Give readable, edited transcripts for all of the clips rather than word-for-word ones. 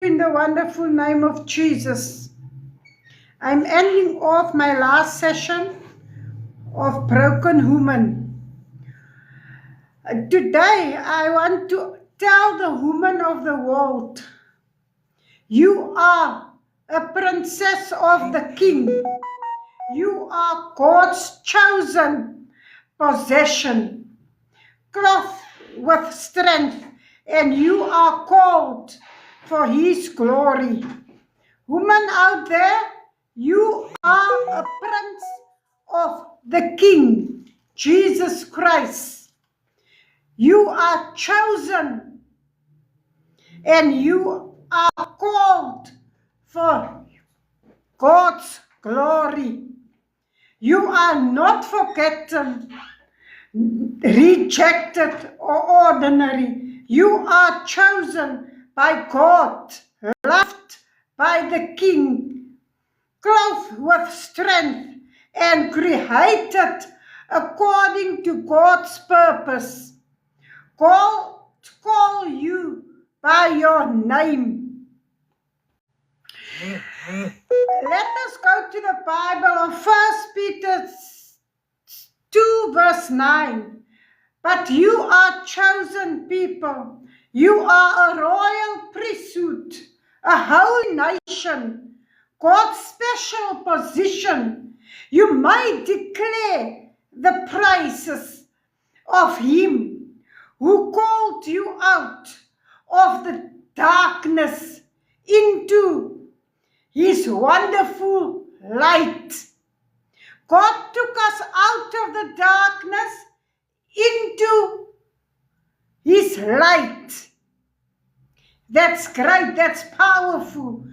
In the wonderful name of Jesus. I'm ending off my last session of Broken Woman. Today I want to tell the woman of the world, you are a princess of the King. You are God's chosen possession, clothed with strength, and you are called for His glory. Woman out there, you are a prince of the King, Jesus Christ. You are chosen and you are called for God's glory. You are not forgotten, rejected, or ordinary. You are chosen by God, loved by the King, clothed with strength, and created according to God's purpose. Call you by your name. Let us go to the Bible of 1 Peter 2 verse 9. But you are chosen people. You are a royal priesthood, a holy nation, God's special position. You may declare the praises of Him who called you out of the darkness into His wonderful light. God took us out of the darkness into His light. That's great, that's powerful.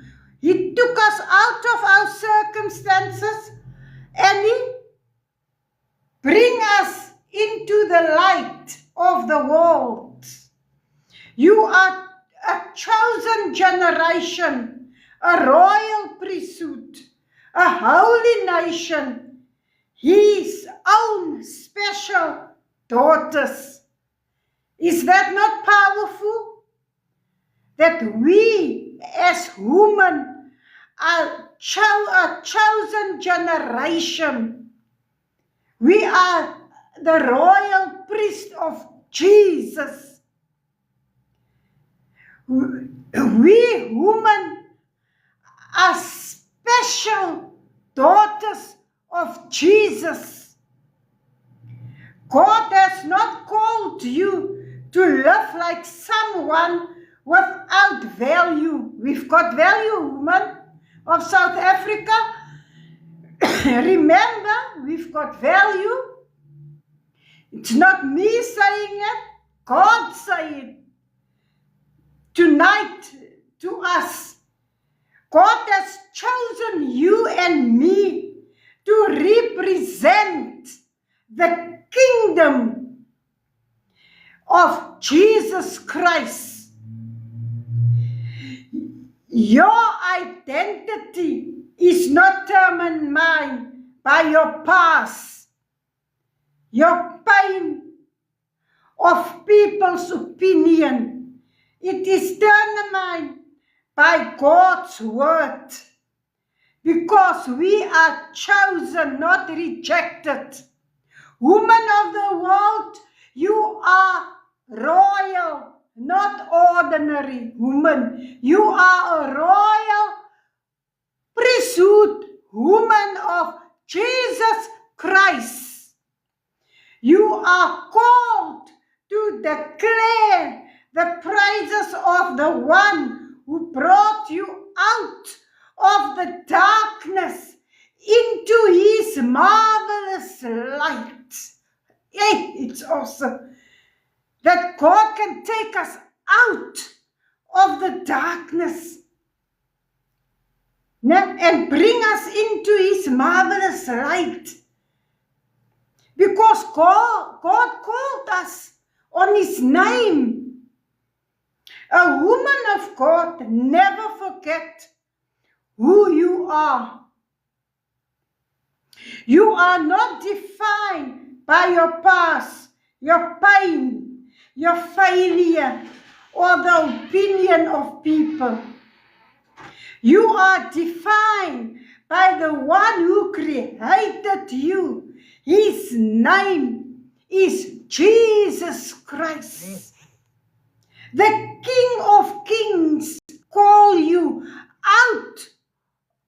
He took us out of our circumstances and He bring us into the light of the world. You are a chosen generation, a royal priesthood, a holy nation, His own special daughters. Is that not powerful? That we as women are a chosen generation. We are the royal priest of Jesus. We women are special daughters of Jesus. God has not called you to live like someone without value. We've got value, women of South Africa. Remember, we've got value. It's not me saying it, God saying tonight to us. God has chosen you and me to represent the kingdom of Jesus Christ. Your identity is not determined by your past, your pain of people's opinion. It is determined by God's word, because we are chosen, not rejected. Woman of the world, you are royal, not ordinary woman. You are a royal priesthood, woman of Jesus Christ. You are called to declare the praises of the one who brought you out of the darkness into His marvelous light. Hey, it's awesome that God can take us out of the darkness and bring us into His marvelous light. Because God called us on His name. A woman of God never forget who you are. You are not defined by your past, your pain, your failure, or the opinion of people. You are defined by the one who created you. His name is Jesus Christ. The King of Kings call you out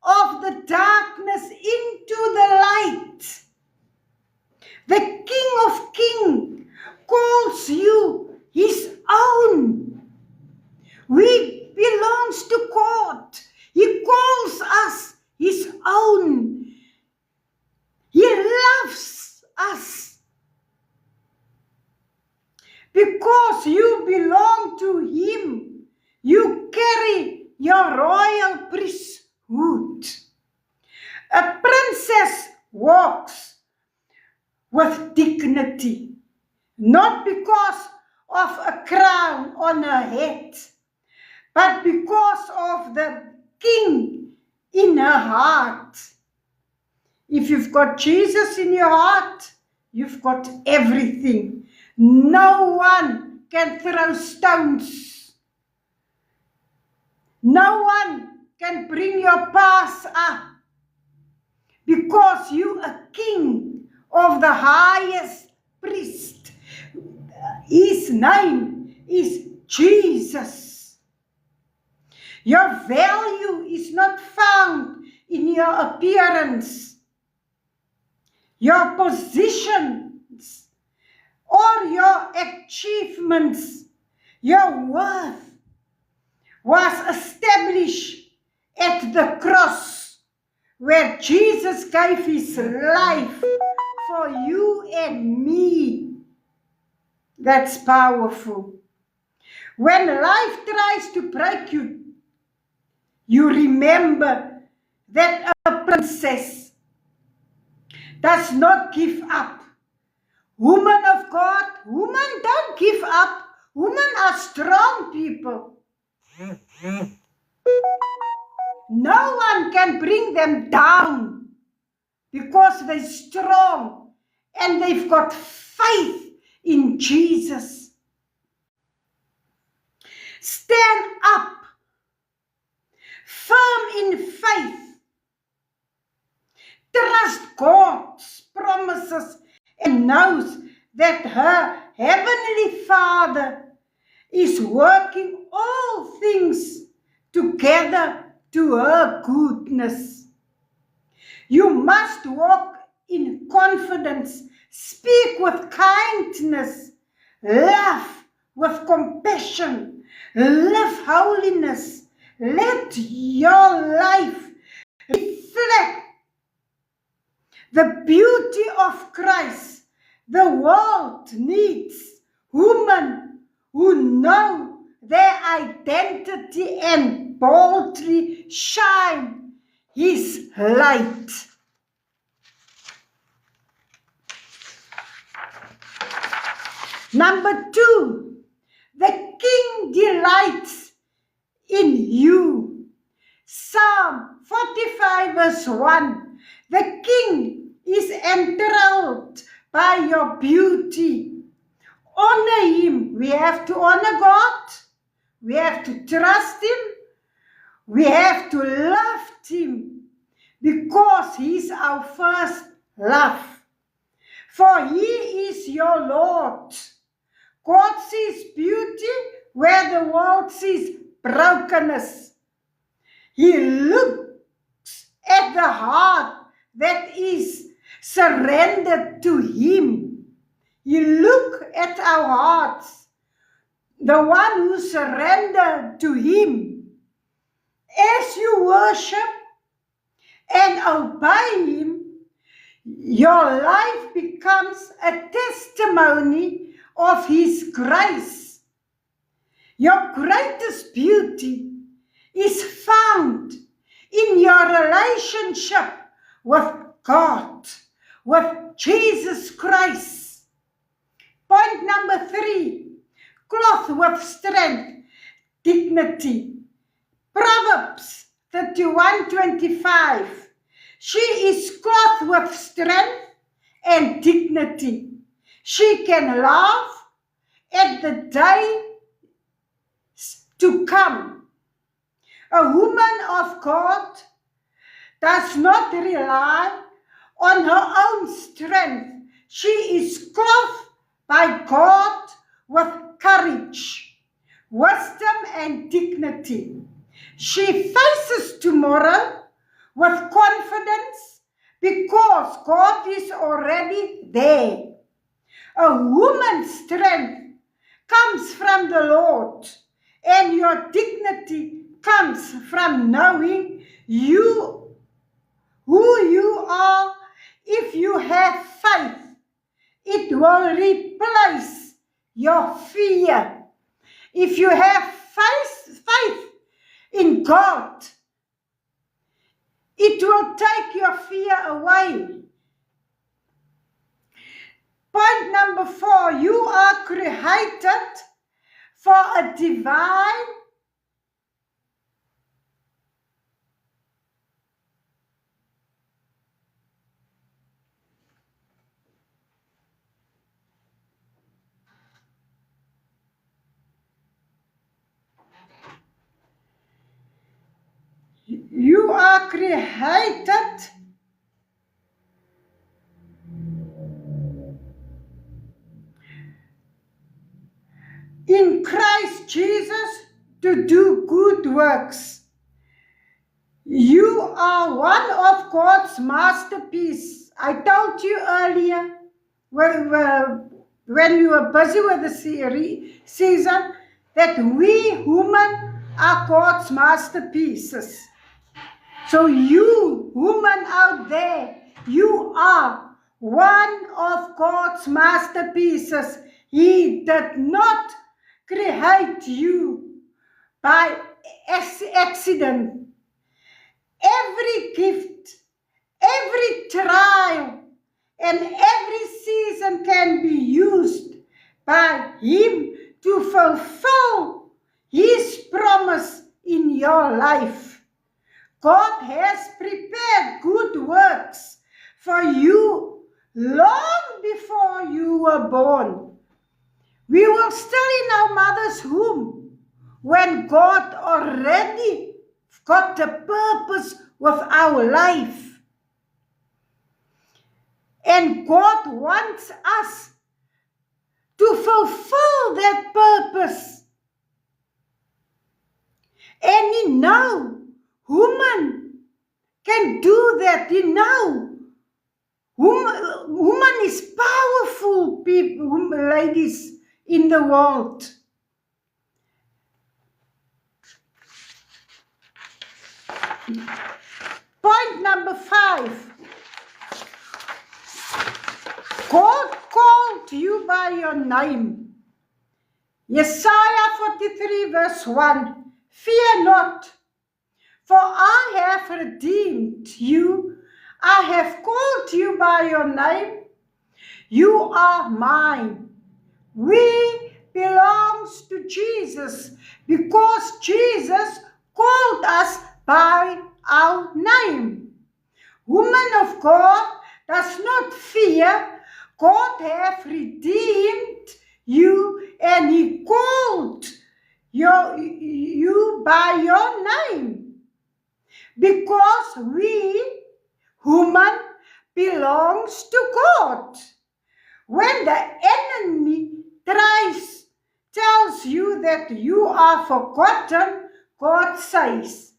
of the darkness into the light. The King of Kings calls you his own. We belongs to God. He calls us his own. He loves us. Because you belong to him, you carry your royal priesthood. A princess walks with dignity, not because of a crown on her head, but because of the King in her heart. If you've got Jesus in your heart, you've got everything. No one can throw stones. No one can bring your past up, because you are king of the highest priest. His name is Jesus. Your value is not found in your appearance, your positions, or your achievements. Your worth was established at the cross, where Jesus gave his life for you and me. That's powerful. When life tries to break you, you remember that a princess does not give up. Woman of God, women don't give up. Women are strong people. No one can bring them down, because they're strong and they've got faith in Jesus. Stand up, firm in faith. Trust God's promises and knows that her heavenly Father is working all things together to her goodness. You must walk in confidence, speak with kindness, laugh with compassion, live holiness. Let your life reflect the beauty of Christ. The world needs women who know their identity and boldly shine his light. Number 2, the King delights in you. Psalm 45 verse 1. The King is enthralled by your beauty. Honor him. We have to honor God. We have to trust him. We have to love him, because he's our first love. For he is your Lord. God sees beauty where the world sees brokenness. He looks at the heart that is surrendered to him. You look at our hearts, the one who surrendered to him. As you worship and obey him, your life becomes a testimony of his grace. Your greatest beauty is found in your relationship with God, with Jesus Christ. Point number 3, clothed with strength, dignity. Proverbs 31:25. She is clothed with strength and dignity. She can laugh at the day to come. A woman of God does not rely on her own strength. She is clothed by God with courage, wisdom, and dignity. She faces tomorrow with confidence because God is already there. A woman's strength comes from the Lord, and your dignity comes from knowing who you are. If you have faith, it will replace your fear. If you have faith in God, it will take your fear away. Point number 4, you are created for a divine You are created in Christ Jesus to do good works. You are one of God's masterpieces. I told you earlier when we were busy with the season that we women are God's masterpieces. So you women out there, you are one of God's masterpieces. He did not create you by accident. Every gift, every trial, and every season can be used by Him to fulfill His promise in your life. God has prepared good works for you long before you were born. We were still in our mother's womb when God already got a purpose with our life. And God wants us to fulfill that purpose. And you know, woman can do that. You know, woman is powerful people, ladies in the world. Point number 5. God called you by your name. Isaiah 43 verse 1. Fear not, for I have redeemed you. I have called you by your name. You are mine. We belongs to Jesus because Jesus called us by our name. Woman of God does not fear. God hath redeemed you and He called you by your name. Because we, woman, belongs to God. When the enemy tells you that you are forgotten, God says,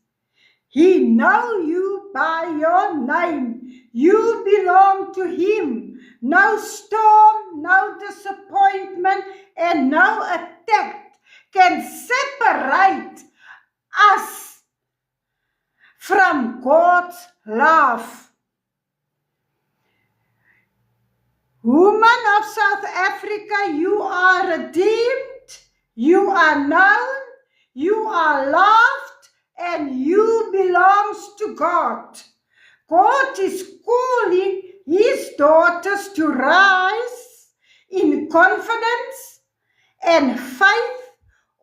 He knows you by your name. You belong to Him. No storm, no disappointment, and no attack can separate us from God's love. Woman of South Africa, you are redeemed, you are known, you are loved, and you belongs to God. God is calling His daughters to rise in confidence and faith.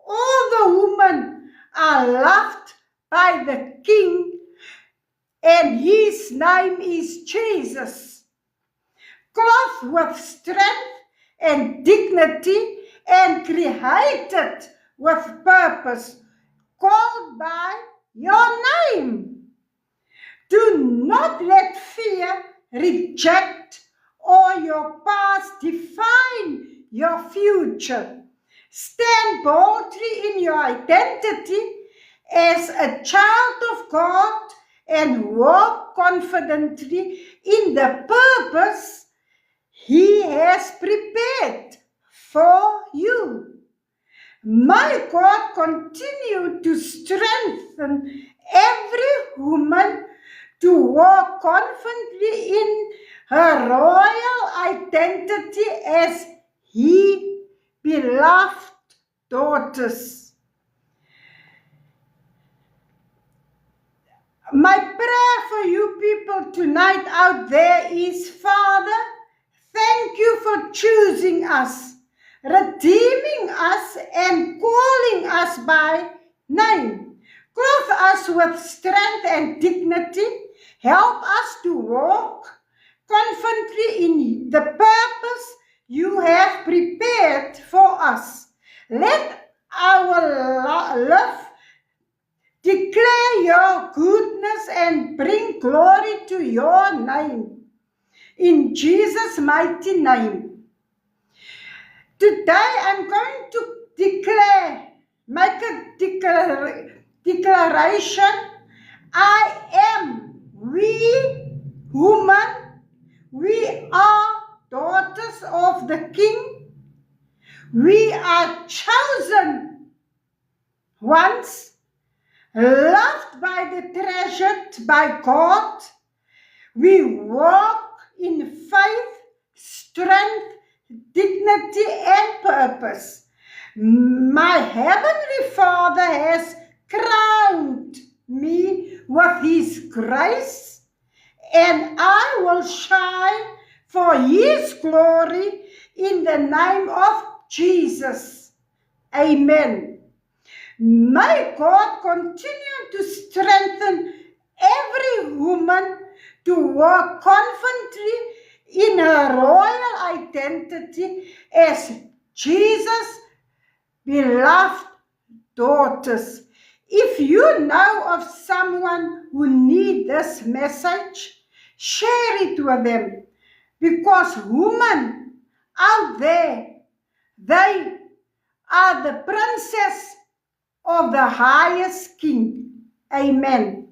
All the women are loved by the King, and His name is Jesus. Clothed with strength and dignity and created with purpose, called by your name. Do not let fear, reject, or your past define your future. Stand boldly in your identity as a child of God and walk confidently in the purpose He has prepared for you. May God continue to strengthen every woman to walk confidently in her royal identity as His beloved daughters. My prayer for you people tonight out there is, Father, thank you for choosing us, redeeming us, and calling us by name. Clothe us with strength and dignity. Help us to walk confidently in the purpose you have prepared for us. Let our love declare your goodness and bring glory to your name. In Jesus' mighty name. Today I'm going to make a declaration. We women, we are daughters of the King. We are chosen ones, loved by the treasured by God. We walk in faith, strength, dignity, and purpose. My Heavenly Father has crowned me with His grace, and I will shine for His glory in the name of Jesus. Amen. May God continue to strengthen every woman to walk confidently in her royal identity as Jesus' beloved daughters. If you know of someone who needs this message, share it with them, because women out there, they are the princess of the highest King. Amen.